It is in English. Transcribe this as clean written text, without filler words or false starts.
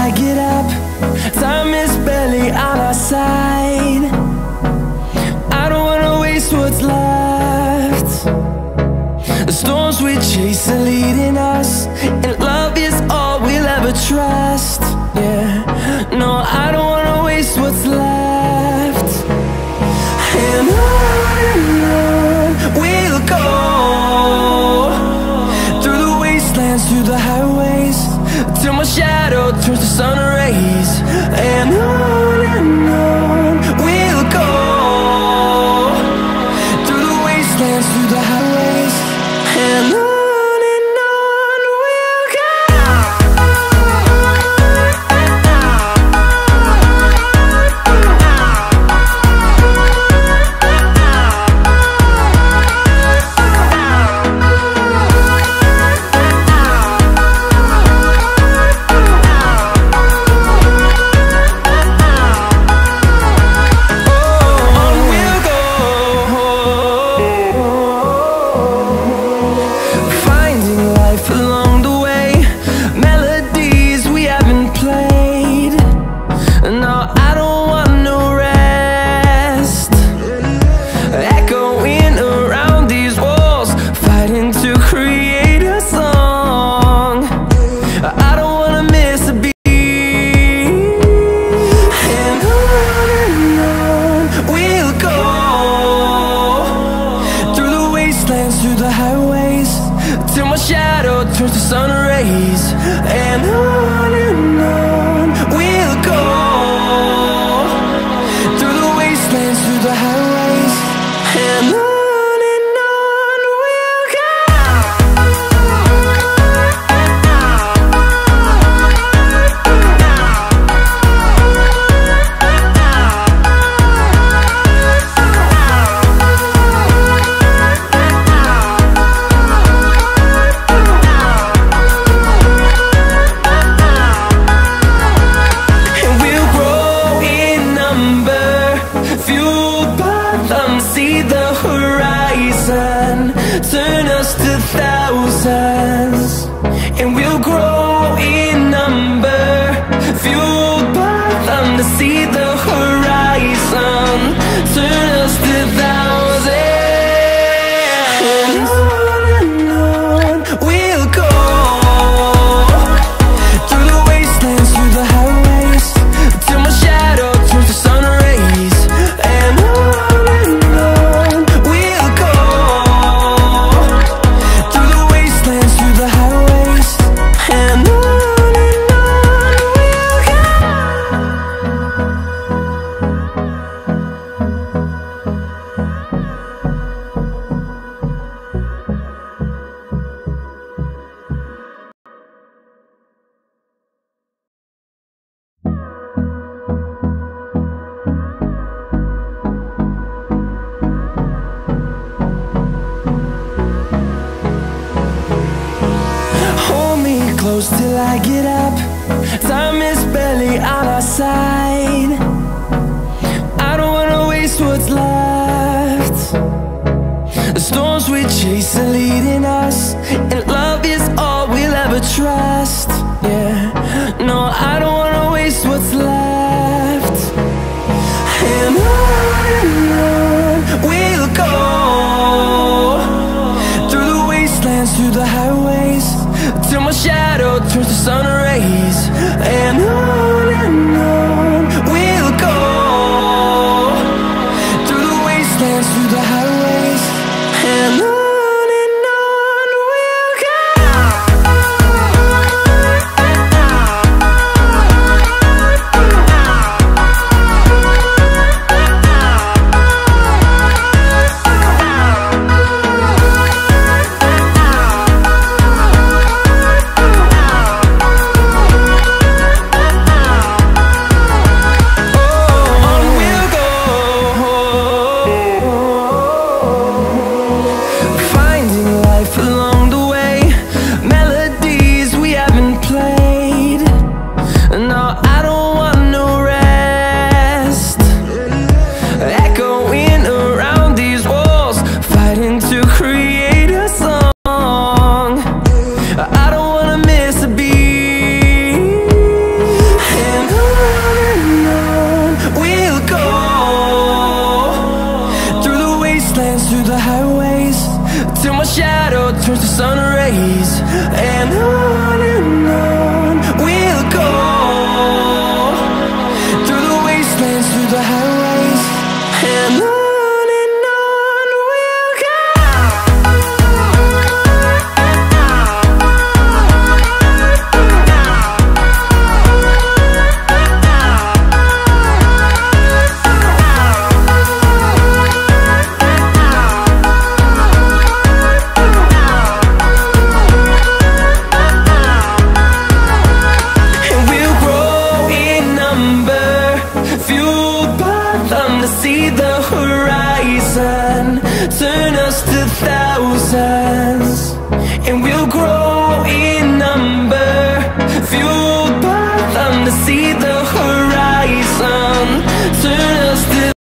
I get up. Time is barely on our side. I don't wanna waste what's left. The storms we chase are leading us, and love is all we'll ever trust. Yeah, no, I don't wanna waste what's left. And on we'll go, through the wastelands, through the highways, till my shadow turns to sun rays. And on we'll go, through the wastelands, through the highways, and on we'll go. Through the highways, till my shadow turns to sun rays. And on we'll go, through the wastelands, through the highways, and on we'll go. See the horizon, turn us to thousands, and we'll grow in number, fueled by them. To see the horizon, turn us to thousands, and on we'll go, through the wastelands, through the highways, till my shadow turns to sun rays. And close till I get up. Time is barely on our side. I don't wanna waste what's left. The storms we chase are leading us, and love is all we'll ever trust. Yeah, no, I don't wanna waste what's left. And on we'll go, through the wastelands, through the highways, till my shadow turns to sun rays. And on we'll go, through the wastelands, through the highways, and on we'll go. fathom to see the horizon, turn us to thousands.